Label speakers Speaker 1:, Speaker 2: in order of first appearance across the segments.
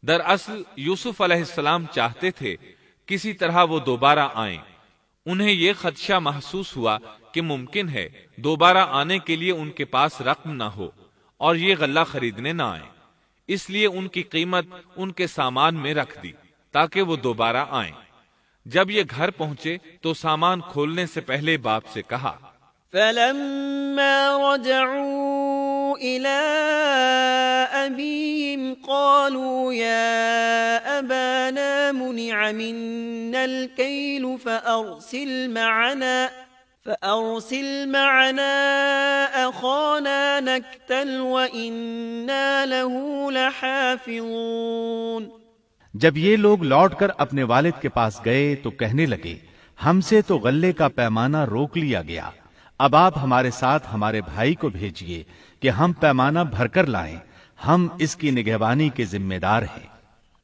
Speaker 1: دراصل یوسف علیہ السلام چاہتے تھے کسی طرح وہ دوبارہ آئیں۔ انہیں یہ خدشہ محسوس ہوا کہ ممکن ہے دوبارہ آنے کے لیے ان کے پاس رقم نہ ہو اور یہ غلہ خریدنے نہ آئیں، اس لیے ان کی قیمت ان کے سامان میں رکھ دی تاکہ وہ دوبارہ آئیں۔ جب یہ گھر پہنچے تو سامان کھولنے سے پہلے باپ سے کہا،
Speaker 2: فَلَمَّا رَجَعُوا إِلَىٰ أَبِيهِمْ قَالُوا يَا أَبَانَا مُنِعَ مِنَّا الْكَيْلُ فَأَرْسِلْ مَعَنَا أَخَانَا نَكْتَلْ وَإِنَّا لَهُ لَحَافِظُونَ۔
Speaker 3: جب یہ لوگ لوٹ کر اپنے والد کے پاس گئے تو کہنے لگے، ہم سے تو غلے کا پیمانہ روک لیا گیا، اب آپ ہمارے ساتھ ہمارے بھائی کو بھیجیے کہ ہم پیمانہ بھر کر لائیں، ہم اس کی نگہبانی کے ذمہ دار ہیں۔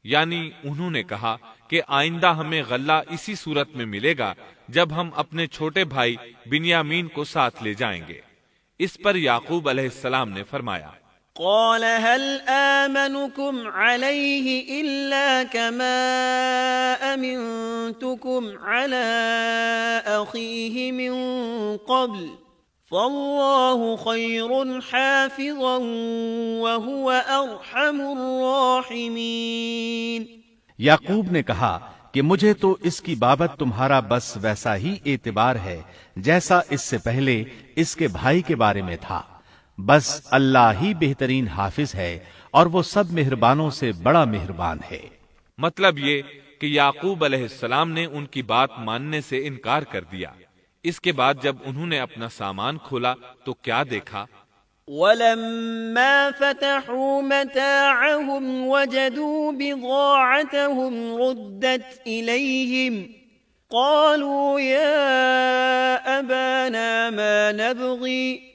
Speaker 1: یعنی انہوں نے کہا کہ آئندہ ہمیں غلہ اسی صورت میں ملے گا جب ہم اپنے چھوٹے بھائی بنیامین کو ساتھ لے جائیں گے۔ اس پر یعقوب علیہ السلام نے فرمایا،
Speaker 2: قال هل آمنكم عليه إلا كما أمنتكم على أخيه من قبل فالله خير حافظا وهو أرحم الراحمين۔
Speaker 3: یعقوب نے کہا کہ مجھے تو اس کی بابت تمہارا بس ویسا ہی اعتبار ہے جیسا اس سے پہلے اس کے بھائی کے بارے میں تھا، بس اللہ ہی بہترین حافظ ہے اور وہ سب مہربانوں سے بڑا مہربان ہے۔
Speaker 1: مطلب یہ کہ یعقوب علیہ السلام نے ان کی بات ماننے سے انکار کر دیا۔ اس کے بعد جب انہوں نے اپنا سامان کھولا تو کیا دیکھا،
Speaker 2: وَلَمَّا فَتَحُوا مَتَاعَهُمْ وَجَدُوا بِضَاعَتَهُمْ رُدَّتْ إِلَيْهِمْ قَالُوا يَا أَبَانَا مَا نَبْغِي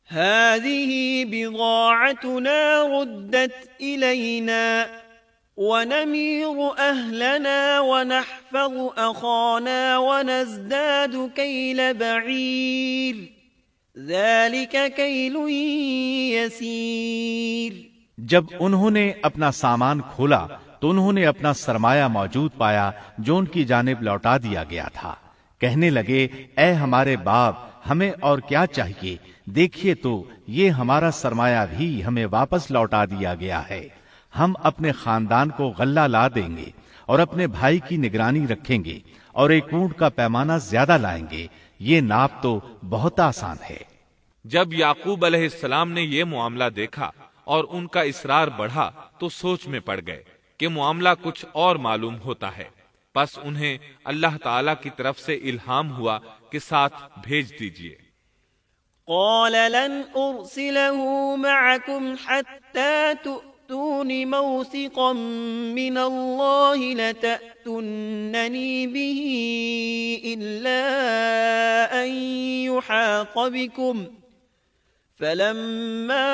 Speaker 2: هذه بضاعتنا ردت إلينا ونمير أهلنا ونحفظ أخانا ونزداد كيل بعير ذلك كيل يسير۔
Speaker 3: جب انہوں نے اپنا سامان کھولا تو انہوں نے اپنا سرمایہ موجود پایا جو ان کی جانب لوٹا دیا گیا تھا۔ کہنے لگے، اے ہمارے باپ، ہمیں اور کیا چاہیے، دیکھیے تو یہ ہمارا سرمایہ بھی ہمیں واپس لوٹا دیا گیا ہے، ہم اپنے خاندان کو غلہ لا دیں گے اور اپنے بھائی کی نگرانی رکھیں گے اور ایک اونٹ کا پیمانہ زیادہ لائیں گے، یہ ناپ تو بہت آسان ہے۔
Speaker 1: جب یعقوب علیہ السلام نے یہ معاملہ دیکھا اور ان کا اصرار بڑھا تو سوچ میں پڑ گئے کہ معاملہ کچھ اور معلوم ہوتا ہے، پس انہیں اللہ تعالی کی طرف سے الہام ہوا کہ ساتھ بھیج دیجئے۔
Speaker 2: قال لن أرسله معكم حتى تؤتون موثقا من الله لتأتونني به إلا أن يحاط بكم فلما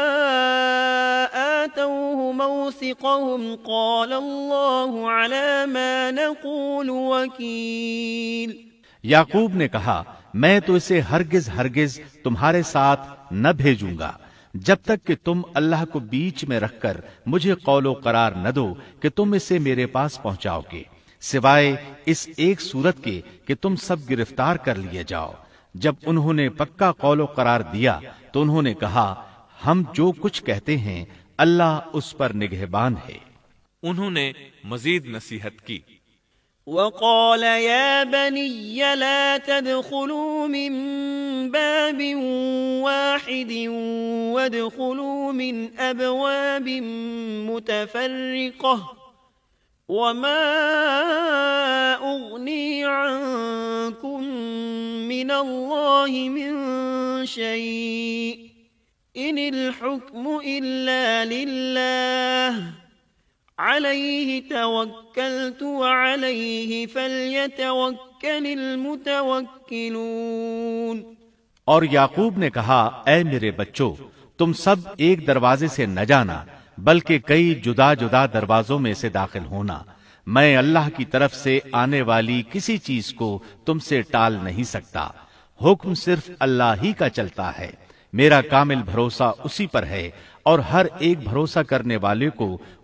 Speaker 2: آتوه موثقهم قال الله على ما نقول وكيل۔
Speaker 3: یعقوب نے کہا، میں تو اسے ہرگز تمہارے ساتھ نہ بھیجوں گا جب تک کہ تم اللہ کو بیچ میں رکھ کر مجھے قول و قرار نہ دو کہ تم اسے میرے پاس پہنچاؤ گے، سوائے اس ایک صورت کے کہ تم سب گرفتار کر لیے جاؤ۔ جب انہوں نے پکا قول و قرار دیا تو انہوں نے کہا، ہم جو کچھ کہتے ہیں اللہ اس پر نگہبان ہے۔
Speaker 1: انہوں نے مزید نصیحت کی،
Speaker 2: وقال يا بني لا تدخلوا من باب واحد وادخلوا من أبواب متفرقة وما أغني عنكم من الله من شيء إن الحكم إلا لله عليه توكلت وعليه فليتوكل المتوكلون۔
Speaker 3: اور یعقوب نے کہا، اے میرے بچوں، تم سب ایک دروازے سے نہ جانا بلکہ کئی جدا جدا دروازوں میں سے داخل ہونا، میں اللہ کی طرف سے آنے والی کسی چیز کو تم سے ٹال نہیں سکتا، حکم صرف اللہ ہی کا چلتا ہے، میرا کامل بھروسہ اسی پر ہے اور ہر ایک بھروسہ کرنے والے کو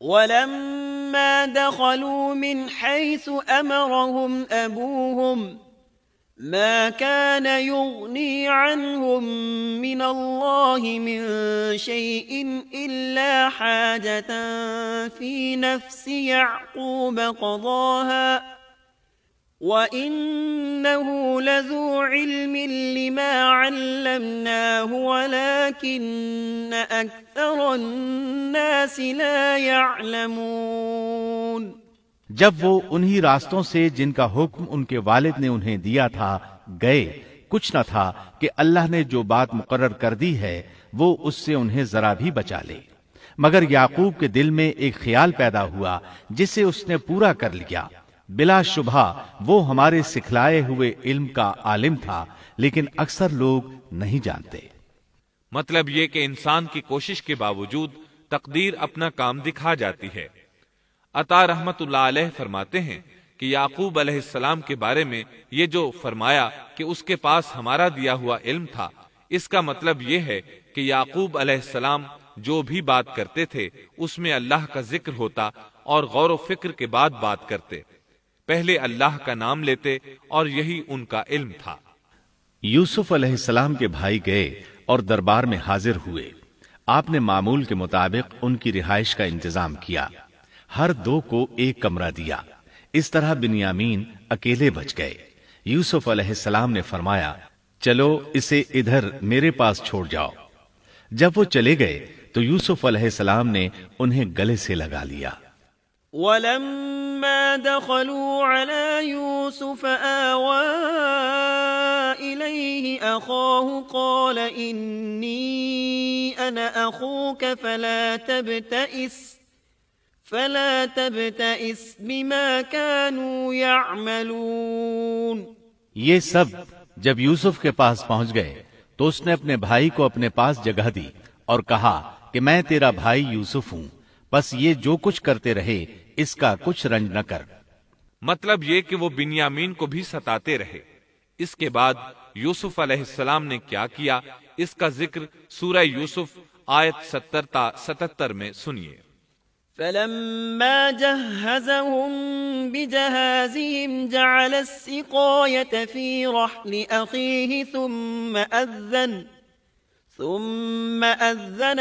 Speaker 2: وَلَمَّا دَخَلُوا مِنْ حَيْثُ أَمَرَهُمْ أَبُوهُمْ ما كان يغني عنهم من الله من شيء إلا حاجة في نفس يعقوب قضاها وإنه لذو علم لما علمناه ولكن أكثر الناس لا يعلمون۔
Speaker 3: جب وہ انہی راستوں سے جن کا حکم ان کے والد نے انہیں دیا تھا گئے، کچھ نہ تھا کہ اللہ نے جو بات مقرر کر دی ہے وہ اس سے انہیں ذرا بھی بچا لے، مگر یعقوب کے دل میں ایک خیال پیدا ہوا جسے اس نے پورا کر لیا۔ بلا شبہ وہ ہمارے سکھلائے ہوئے علم کا عالم تھا، لیکن اکثر لوگ نہیں جانتے۔
Speaker 1: مطلب یہ کہ انسان کی کوشش کے باوجود تقدیر اپنا کام دکھا جاتی ہے۔ عطا رحمت اللہ علیہ فرماتے ہیں کہ یعقوب علیہ السلام کے بارے میں یہ جو فرمایا کہ اس کے پاس ہمارا دیا ہوا علم تھا، اس کا مطلب یہ ہے کہ یعقوب علیہ السلام جو بھی بات کرتے تھے اس میں اللہ کا ذکر ہوتا اور غور و فکر کے بعد بات کرتے، پہلے اللہ کا نام لیتے، اور یہی ان کا علم تھا۔
Speaker 3: یوسف علیہ السلام کے بھائی گئے اور دربار میں حاضر ہوئے۔ آپ نے معمول کے مطابق ان کی رہائش کا انتظام کیا، ہر دو کو ایک کمرہ دیا۔ اس طرح بنیامین اکیلے بچ گئے۔ یوسف علیہ السلام نے فرمایا، چلو اسے ادھر میرے پاس چھوڑ جاؤ۔ جب وہ چلے گئے تو یوسف علیہ السلام نے انہیں گلے سے لگا لیا۔
Speaker 2: وَلَمَّا دَخَلُوا عَلَى يُوسُفَ آوَى إِلَيْهِ أَخَاهُ قَالَ إِنِّي أَنَا أَخُوكَ فلا تبتئس بما كانوا يعملون۔
Speaker 3: یہ سب جب یوسف کے پاس پہنچ گئے تو اس نے اپنے بھائی کو اپنے پاس جگہ دی اور کہا کہ میں تیرا بھائی یوسف ہوں، بس یہ جو کچھ کرتے رہے اس کا کچھ رنج نہ کر۔
Speaker 1: مطلب یہ کہ وہ بنیامین کو بھی ستاتے رہے۔ اس کے بعد یوسف علیہ السلام نے کیا کیا، اس کا ذکر سورہ یوسف آیت 70 تا 77 میں سنیے۔
Speaker 2: فلما جهزهم بجهازهم جعل السقاية في رحل أخيه ثم أذن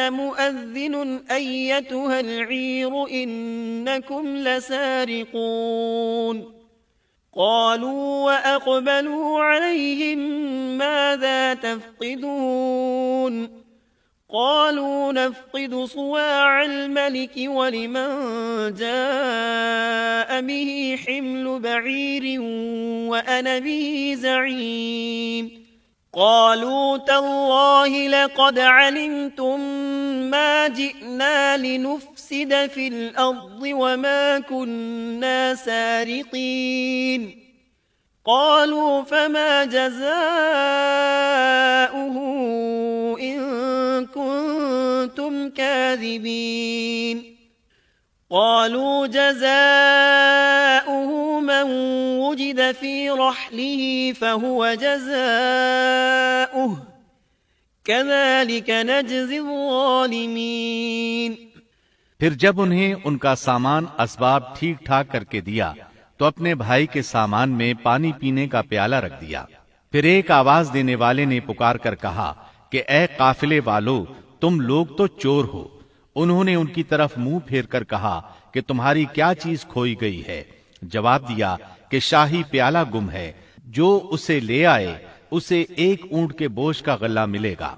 Speaker 2: مؤذن أيتها العير إنكم لسارقون قالوا وأقبلوا عليهم ماذا تفقدون قالوا نفقد صواع الملك ولمن جاء به حمل بعير وأنا به زعيم قالوا تالله لقد علمتم ما جئنا لنفسد في الأرض وما كنا سارقين قالوا فما جزاؤه إن كنتم كاذبين قالوا جزاؤه من وجد في رحله فهو جزاؤه كذلك نجزي الظالمين۔
Speaker 3: پھر جب انہیں ان کا سامان اسباب ٹھیک ٹھاک کر کے دیا تو اپنے بھائی کے سامان میں پانی پینے کا پیالہ رکھ دیا۔ پھر ایک آواز دینے والے نے پکار کر کہا کہ اے قافلے والو، تم لوگ تو چور ہو۔ انہوں نے ان کی طرف منہ پھیر کر کہا کہ تمہاری کیا چیز کھوئی گئی ہے؟ جواب دیا کہ شاہی پیالہ گم ہے، جو اسے لے آئے اسے ایک اونٹ کے بوجھ کا غلہ ملے گا،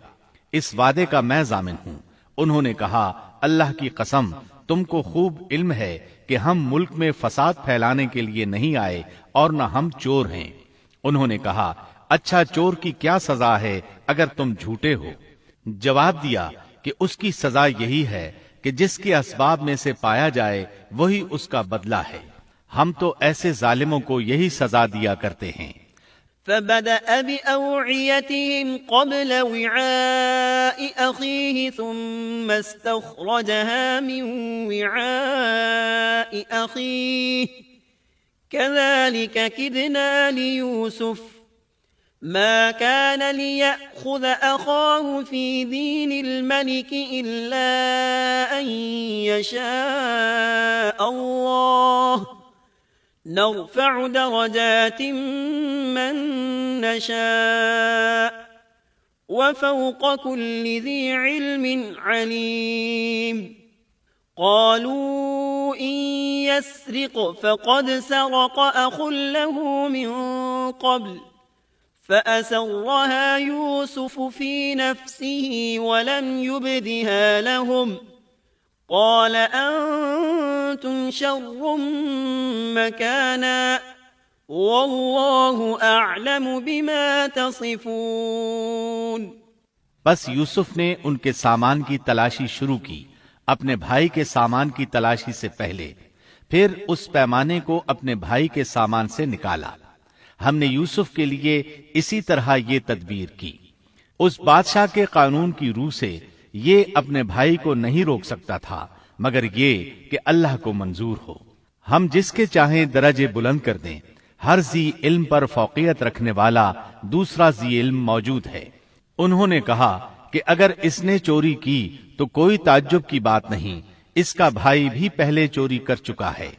Speaker 3: اس وعدے کا میں ضامن ہوں۔ انہوں نے کہا اللہ کی قسم، تم کو خوب علم ہے کہ ہم ملک میں فساد پھیلانے کے لیے نہیں آئے اور نہ ہم چور ہیں۔ انہوں نے کہا اچھا چور کی کیا سزا ہے اگر تم جھوٹے ہو؟ جواب دیا کہ اس کی سزا یہی ہے کہ جس کے اسباب میں سے پایا جائے وہی اس کا بدلہ ہے، ہم تو ایسے ظالموں کو یہی سزا دیا کرتے ہیں۔
Speaker 2: فبدأ بأوعيتهم قبل وعاء أخيه ثم استخرجها من وعاء أخيه كذلك كدنا ليوسف ما كان ليأخذ أخاه في دين الملك إلا أن يشاء الله نرفع درجات من نشاء وفوق كل ذي علم عليم قالوا إن يسرق فقد سرق أخ له من قبل فأسرها يوسف في نفسه ولم يبدها لهم قال أنتم شر مكانا والله أعلم بما تصفون.
Speaker 3: بس یوسف نے ان کے سامان کی تلاشی شروع کی اپنے بھائی کے سامان کی تلاشی سے پہلے، پھر اس پیمانے کو اپنے بھائی کے سامان سے نکالا. ہم نے یوسف کے لیے اسی طرح یہ تدبیر کی. اس بادشاہ کے قانون کی روح سے یہ اپنے بھائی کو نہیں روک سکتا تھا مگر یہ کہ اللہ کو منظور ہو. ہم جس کے چاہیں درجے بلند کر دیں. ہر ذی علم پر فوقیت رکھنے والا دوسرا ذی علم موجود ہے. انہوں نے کہا کہ اگر اس نے چوری کی تو کوئی تعجب کی بات نہیں، اس کا بھائی بھی پہلے چوری کر چکا ہے.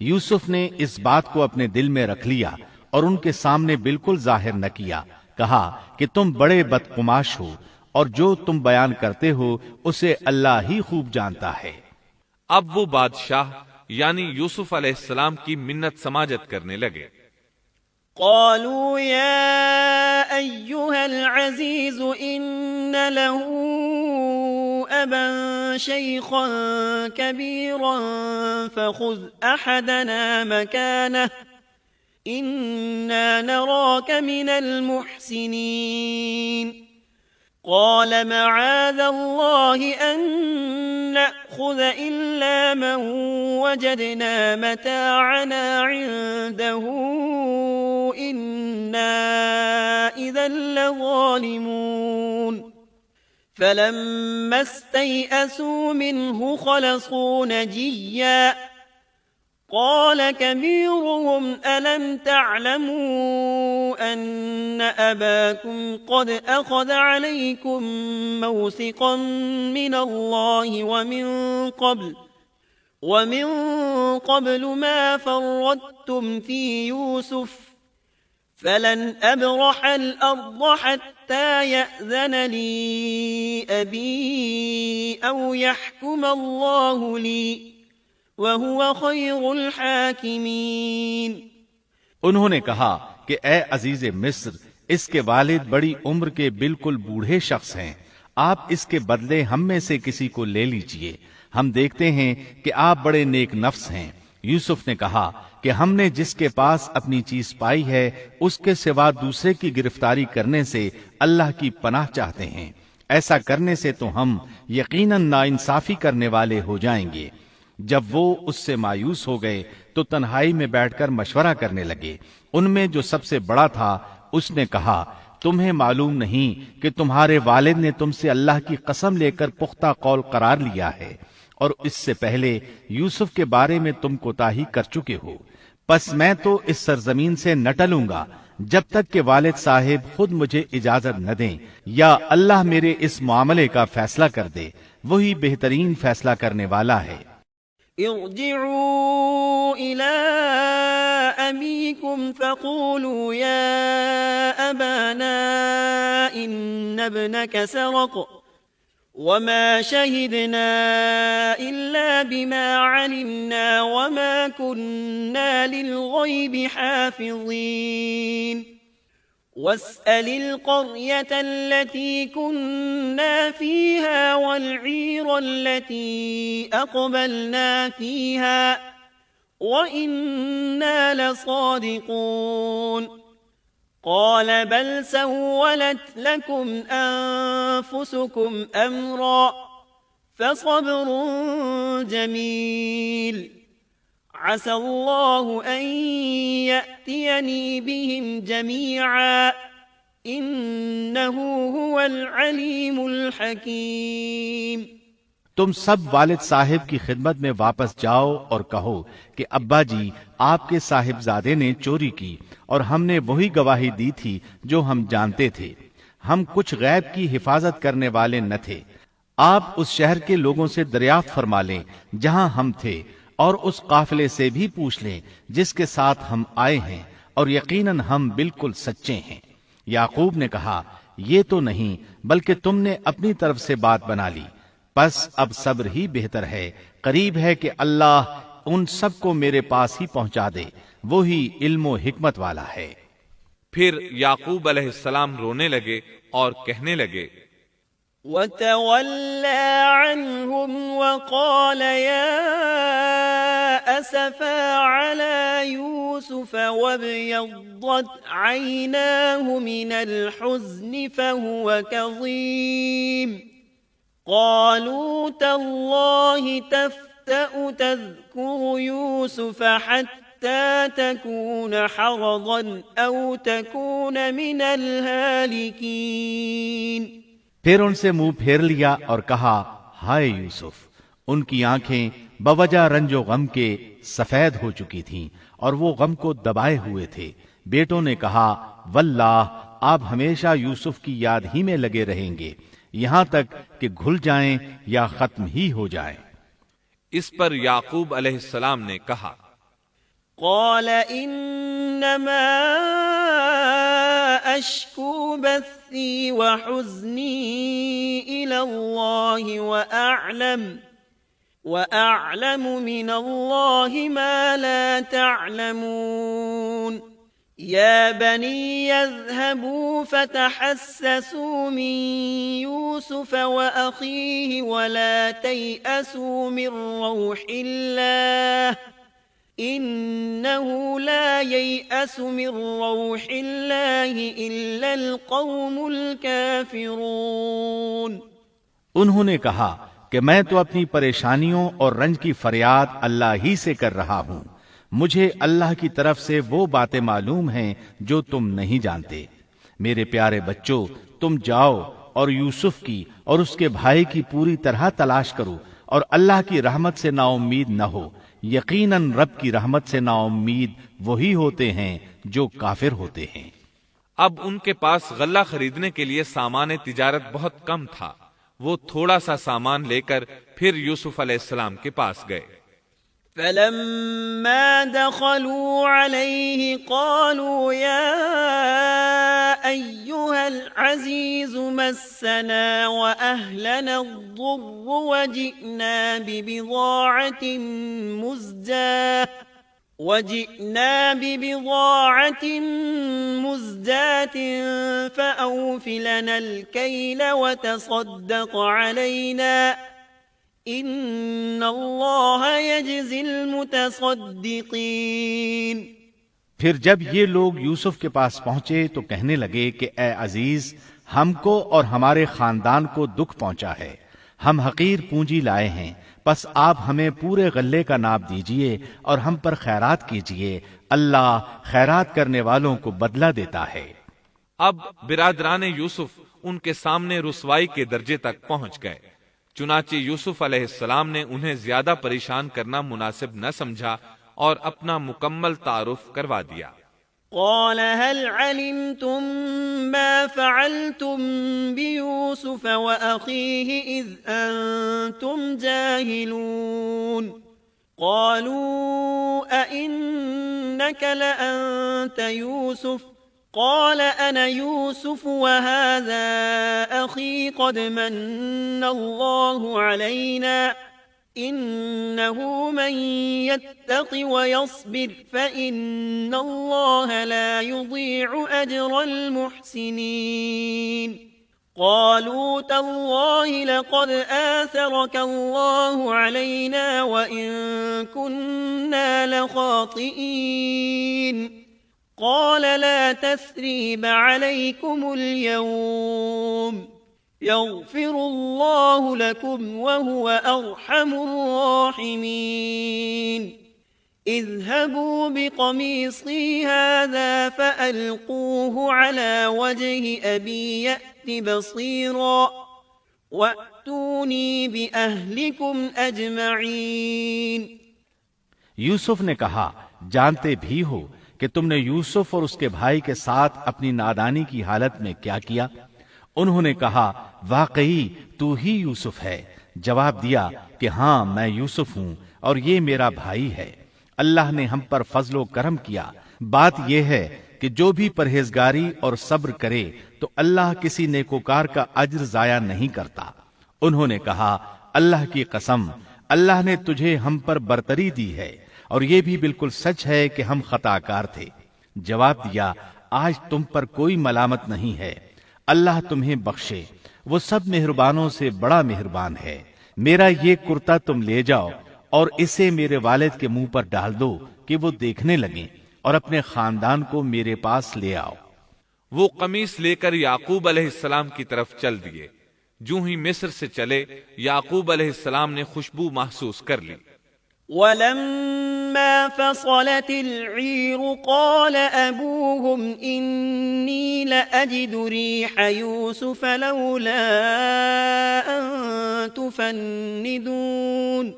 Speaker 3: یوسف نے اس بات کو اپنے دل میں رکھ لیا اور ان کے سامنے بالکل ظاہر نہ کیا. کہا کہ تم بڑے بدقماش ہو اور جو تم بیان کرتے ہو اسے اللہ ہی خوب جانتا ہے.
Speaker 1: اب وہ بادشاہ یعنی یوسف علیہ السلام کی منت سماجت کرنے لگے.
Speaker 2: قالوا يا أيها العزيز إن له أبا شيخا كبيرا فخذ أحدنا مكانه إنا نراك من المحسنين. قال معاذ الله أن نأخذ إلا من وجدنا متاعنا عنده إنا إذا لظالمون. فلما استيئسوا منه خلصوا نجيا قال كبيرهم ألم تعلموا أن أباكم قد أخذ عليكم موثقا من الله ومن قبل ما فرطتم في يوسف فلن أبرح الأرض حتى يأذن لي أبي أو يحكم الله لي وَهُوَ خَيْرُ الْحَاكِمِينَ.
Speaker 3: انہوں نے کہا کہ اے عزیز مصر، اس کے والد بڑی عمر کے بالکل بوڑھے شخص ہیں. آپ اس کے بدلے ہم میں سے کسی کو لے لیجئے. ہم دیکھتے ہیں کہ آپ بڑے نیک نفس ہیں. یوسف نے کہا کہ ہم نے جس کے پاس اپنی چیز پائی ہے اس کے سوا دوسرے کی گرفتاری کرنے سے اللہ کی پناہ چاہتے ہیں. ایسا کرنے سے تو ہم یقیناً ناانصافی کرنے والے ہو جائیں گے. جب وہ اس سے مایوس ہو گئے تو تنہائی میں بیٹھ کر مشورہ کرنے لگے. ان میں جو سب سے بڑا تھا اس نے کہا تمہیں معلوم نہیں کہ تمہارے والد نے تم سے اللہ کی قسم لے کر پختہ قول قرار لیا ہے اور اس سے پہلے یوسف کے بارے میں تم کوتاہی کر چکے ہو. پس میں تو اس سرزمین سے نہ ٹلوں گا جب تک کہ والد صاحب خود مجھے اجازت نہ دیں یا اللہ میرے اس معاملے کا فیصلہ کر دے. وہی بہترین فیصلہ کرنے والا ہے.
Speaker 2: ارجعوا إلى أبيكم فقولوا يا أبانا إن ابنك سرق وما شهدنا إلا بما علمنا وما كنا للغيب حافظين. واسأل القرية التي كنا فيها والعير التي أقبلنا فيها وإنا لصادقون. قال بل سولت لكم أنفسكم أمرا فصبر جميل عسى الله أن يأتيني بهم جميعا إنه هو العليم الحكيم۔
Speaker 3: تم سب والد صاحب کی خدمت میں واپس جاؤ اور کہو کہ ابا جی آپ کے صاحبزادے نے چوری کی اور ہم نے وہی گواہی دی تھی جو ہم جانتے تھے، ہم کچھ غیب کی حفاظت کرنے والے نہ تھے۔ آپ اس شہر کے لوگوں سے دریافت فرما لیں جہاں ہم تھے، اور اس قافلے سے بھی پوچھ لیں جس کے ساتھ ہم آئے ہیں، اور یقیناً ہم بالکل سچے ہیں۔ یعقوب نے کہا یہ تو نہیں بلکہ تم نے اپنی طرف سے بات بنا لی، پس اب صبر ہی بہتر ہے، قریب ہے کہ اللہ ان سب کو میرے پاس ہی پہنچا دے، وہی علم و حکمت والا ہے۔
Speaker 1: پھر یعقوب علیہ السلام رونے لگے اور کہنے لگے
Speaker 2: وَتَوَلَّى عَنْهُمْ وَقَالَ يَا أَسَفَا عَلَى يُوسُفَ وَابْيَضَّتْ عَيْنَاهُ مِنَ الْحُزْنِ فَهُوَ كَظِيمٌ قَالُوا تَاللَّهِ تَفْتَأُ تَذْكُرُ يُوسُفَ حَتَّى تَكُونَ حَرَضًا أَوْ تَكُونَ مِنَ الْهَالِكِينَ۔
Speaker 3: پھر ان سے منہ پھیر لیا اور کہا ہائے یوسف۔ ان کی آنکھیں بوجہ رنج و غم کے سفید ہو چکی تھیں اور وہ غم کو دبائے ہوئے تھے۔ بیٹوں نے کہا واللہ آپ ہمیشہ یوسف کی یاد ہی میں لگے رہیں گے، یہاں تک کہ گھل جائیں یا ختم ہی ہو جائیں۔
Speaker 1: اس پر یعقوب علیہ السلام نے کہا
Speaker 2: قال انما اشکو بثی وحزنی الى اللہ واعلم من اللہ ما لا تعلمون یا بنی اذهبوا فتحسسوا من یوسف واخیہ ولا تیأسوا من روح اللہ إِنَّهُ لَا يَيْأَسُ مِن رَّوْحِ اللَّهِ إِلَّا الْقَوْمُ الْكَافِرُونَ۔
Speaker 3: انہوں نے کہا کہ میں تو اپنی پریشانیوں اور رنج کی فریاد اللہ ہی سے کر رہا ہوں، مجھے اللہ کی طرف سے وہ باتیں معلوم ہیں جو تم نہیں جانتے۔ میرے پیارے بچوں، تم جاؤ اور یوسف کی اور اس کے بھائی کی پوری طرح تلاش کرو، اور اللہ کی رحمت سے نا امید نہ ہو، یقیناً رب کی رحمت سے نا امید وہی ہوتے ہیں جو کافر ہوتے ہیں۔
Speaker 1: اب ان کے پاس غلہ خریدنے کے لیے سامان تجارت بہت کم تھا، وہ تھوڑا سا سامان لے کر پھر یوسف علیہ السلام کے پاس گئے۔
Speaker 2: فلما دخلوا عليه قالوا يا أيها العزيز مسنا وأهلنا الضر وجئنا ببضاعة مزجاة فأوف لنا الكيل وتصدق علينا ان اللہ یجزی المتصدقین۔
Speaker 3: پھر جب یہ لوگ یوسف کے پاس پہنچے تو کہنے لگے کہ اے عزیز، ہم کو اور ہمارے خاندان کو دکھ پہنچا ہے، ہم حقیر پونجی لائے ہیں، پس آپ ہمیں پورے غلے کا ناپ دیجئے اور ہم پر خیرات کیجئے، اللہ خیرات کرنے والوں کو بدلہ دیتا ہے۔
Speaker 1: اب برادران یوسف ان کے سامنے رسوائی کے درجے تک پہنچ گئے، چنانچہ یوسف علیہ السلام نے انہیں زیادہ پریشان کرنا مناسب نہ سمجھا اور اپنا مکمل تعارف کروا دیا۔
Speaker 2: قال هل علمتم ما فعلتم بيوسف وأخيه إذ أنتم جاهلون قالوا أئنك لأنت يوسف قال أنا يوسف وهذا أخي قد من الله علينا إنه من يتق ويصبر فإن الله لا يضيع أجر المحسنين قالوا تالله لقد آثرك الله علينا وإن كنا لخاطئين قال لا تثريب عليكم اليوم يغفر الله لكم وهو أرحم الراحمين اذهبوا بقميصي هذا فألقوه على وجه أبي يأت بصيرا وَأْتُونِي بِأَهْلِكُمْ أَجْمَعِينَ۔
Speaker 3: یوسف نے کہا جانتے بھی ہو کہ تم نے یوسف اور اس کے بھائی کے ساتھ اپنی نادانی کی حالت میں کیا کیا؟ انہوں نے کہا واقعی تو ہی یوسف ہے۔ جواب دیا کہ ہاں میں یوسف ہوں اور یہ میرا بھائی ہے۔ اللہ نے ہم پر فضل و کرم کیا۔ بات یہ ہے کہ جو بھی پرہیزگاری اور صبر کرے تو اللہ کسی نیکوکار کا اجر ضائع نہیں کرتا۔ انہوں نے کہا اللہ کی قسم اللہ نے تجھے ہم پر برتری دی ہے اور یہ بھی بالکل سچ ہے کہ ہم خطا کار تھے۔ جواب دیا آج تم پر کوئی ملامت نہیں ہے، اللہ تمہیں بخشے، وہ سب مہربانوں سے بڑا مہربان ہے۔ میرا یہ کرتا تم لے جاؤ اور اسے میرے والد کے منہ پر ڈال دو کہ وہ دیکھنے لگیں اور اپنے خاندان کو میرے پاس لے آؤ۔
Speaker 1: وہ قمیص لے کر یعقوب علیہ السلام کی طرف چل دیے۔ جو ہی مصر سے چلے یعقوب علیہ السلام نے خوشبو محسوس کر لی۔
Speaker 2: وَلَمَّا فَصَلَتِ الْعِيرُ قَالَ أَبُوهُمْ إِنِّي لَأَجِدُ رِيحَ يُوسُفَ لَوْلَا أَن تُفَنِّدُونَ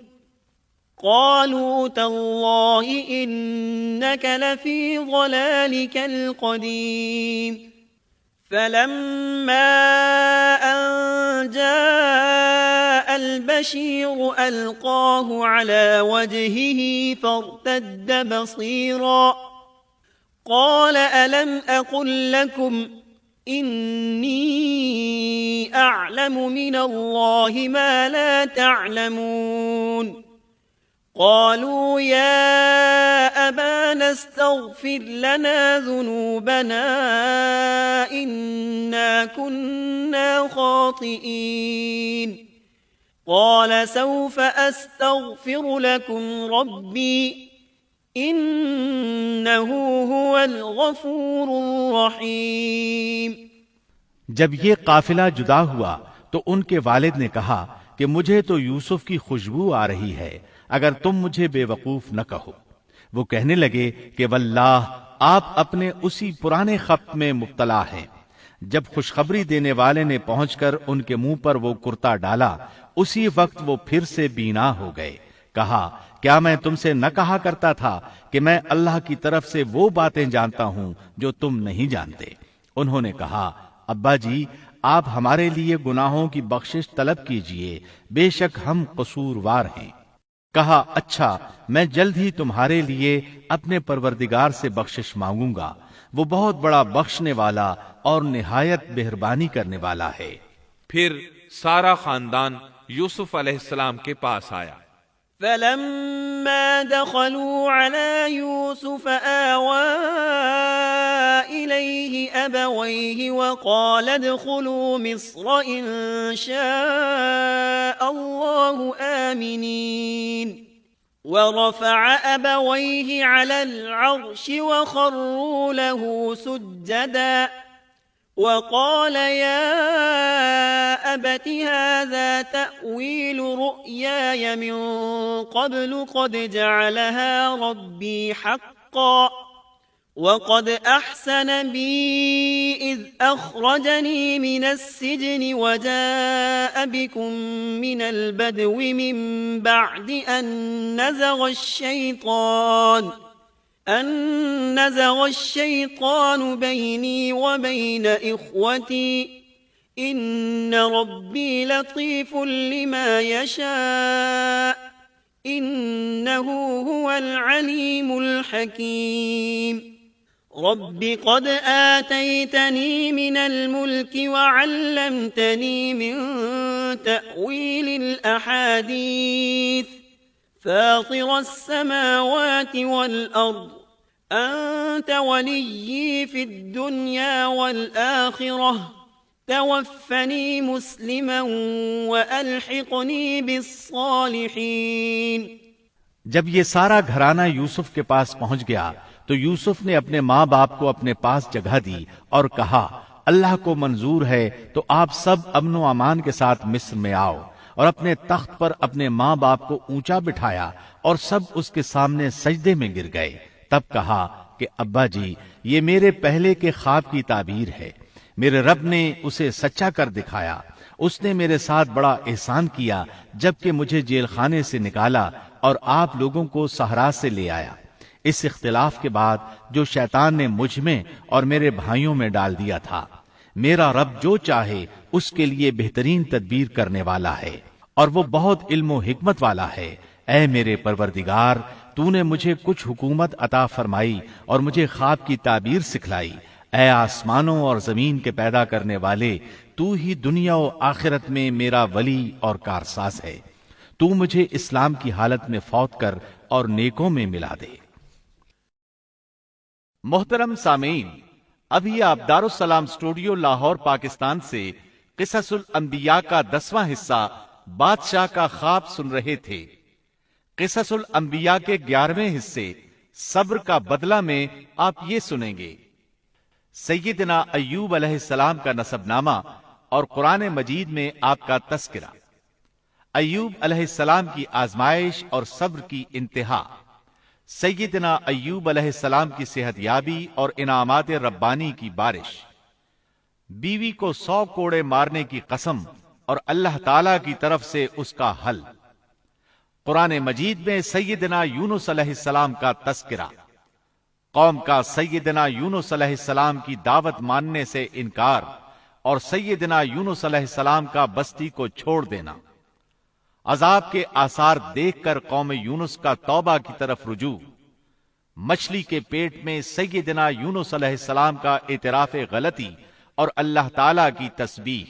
Speaker 2: قالوا تالله إنك لفي ضلالك القديم فلما أن جاء البشير ألقاه على وجهه فارتد بصيرا قال ألم أقل لكم إني أعلم من الله ما لا تعلمون قالوا يا أبانا استغفر لنا ذنوبنا إنا كنا خاطئين قال سوف أستغفر لكم ربي إنه هو الغفور الرحيم۔
Speaker 3: جب یہ قافلہ جدا ہوا تو ان کے والد نے کہا کہ مجھے تو یوسف کی خوشبو آ رہی ہے، اگر تم مجھے بے وقوف نہ کہو۔ وہ کہنے لگے کہ واللہ آپ اپنے اسی پرانے خط میں مبتلا ہیں۔ جب خوشخبری دینے والے نے پہنچ کر ان کے منہ پر وہ کرتا ڈالا اسی وقت وہ پھر سے بینا ہو گئے۔ کہا کیا میں تم سے نہ کہا کرتا تھا کہ میں اللہ کی طرف سے وہ باتیں جانتا ہوں جو تم نہیں جانتے؟ انہوں نے کہا ابا جی آپ ہمارے لیے گناہوں کی بخشش طلب کیجئے، بے شک ہم قصوروار ہیں۔ کہا اچھا میں جلد ہی تمہارے لیے اپنے پروردگار سے بخشش مانگوں گا، وہ بہت بڑا بخشنے والا اور نہایت مہربانی کرنے والا ہے۔
Speaker 1: پھر سارا خاندان یوسف علیہ السلام کے پاس آیا۔
Speaker 2: فلما دخلوا على يوسف آوى إليه أبويه وقال ادخلوا مصر إن شاء الله آمنين ورفع أبويه على العرش وخروا له سجدا وقال يا أبت هذا تأويل رؤياي من قبل قد جعلها ربي حقا وقد أحسن بي إذ أخرجني من السجن وجاء بكم من البدو من بعد أن نزغ الشيطان بيني وبين إخوتي إن ربي لطيف لما يشاء إنه هو العليم الحكيم رب قد آتيتني من الملك وعلمتني من تأويل الأحاديث فاطر السماوات والأرض أنت وليي في الدنيا والآخرة توفني مسلما وألحقني بالصالحين۔
Speaker 3: جب یہ سارا گھرانہ یوسف کے پاس پہنچ گیا تو یوسف نے اپنے ماں باپ کو اپنے پاس جگہ دی اور کہا اللہ کو منظور ہے تو آپ سب امن و امان کے ساتھ مصر میں آؤ، اور اپنے تخت پر اپنے ماں باپ کو اونچا بٹھایا اور سب اس کے سامنے سجدے میں گر گئے، تب کہا کہ ابا جی یہ میرے پہلے کے خواب کی تعبیر ہے، میرے رب نے اسے سچا کر دکھایا، اس نے میرے ساتھ بڑا احسان کیا جبکہ مجھے جیل خانے سے نکالا اور آپ لوگوں کو صحرا سے لے آیا۔ اس اختلاف کے بعد جو شیطان نے مجھ میں اور میرے بھائیوں میں ڈال دیا تھا، میرا رب جو چاہے اس کے لیے بہترین تدبیر کرنے والا ہے اور وہ بہت علم و حکمت والا ہے۔ اے میرے پروردگار، تو نے مجھے کچھ حکومت عطا فرمائی اور مجھے خواب کی تعبیر سکھلائی۔ اے آسمانوں اور زمین کے پیدا کرنے والے، تو ہی دنیا و آخرت میں میرا ولی اور کارساز ہے۔ تو مجھے اسلام کی حالت میں فوت کر اور نیکوں میں ملا دے۔ محترم سامعین، ابھی آپ دارالسلام اسٹوڈیو لاہور پاکستان سے قصص الانبیاء کا 10واں حصہ بادشاہ کا خواب سن رہے تھے۔ قصص الانبیاء کے 11ویں حصے صبر کا بدلہ میں آپ یہ سنیں گے: سیدنا ایوب علیہ السلام کا نسب نامہ اور قرآن مجید میں آپ کا تذکرہ، ایوب علیہ السلام کی آزمائش اور صبر کی انتہا، سیدنا ایوب علیہ السلام کی صحت یابی اور انعامات ربانی کی بارش، بیوی کو 100 کوڑے مارنے کی قسم اور اللہ تعالی کی طرف سے اس کا حل، قرآن مجید میں سیدنا یونس علیہ السلام کا تذکرہ، قوم کا سیدنا یونس علیہ السلام کی دعوت ماننے سے انکار اور سیدنا یونس علیہ السلام کا بستی کو چھوڑ دینا، عذاب کے آثار دیکھ کر قوم یونس کا توبہ کی طرف رجوع، مچھلی کے پیٹ میں سیدنا یونس علیہ السلام کا اعتراف غلطی اور اللہ تعالی کی تسبیح،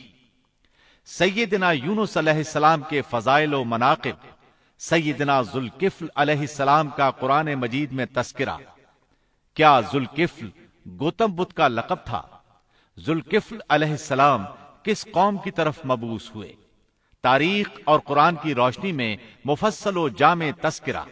Speaker 3: سیدنا یونس علیہ السلام کے فضائل و مناقب، سیدنا ذوالکفل علیہ السلام کا قرآن مجید میں تذکرہ۔ کیا ذوالکفل گوتم بدھ کا لقب تھا؟ ذوالکفل علیہ السلام کس قوم کی طرف مبعوث ہوئے؟ تاریخ اور قرآن کی روشنی میں مفصل و جامع تذکرہ۔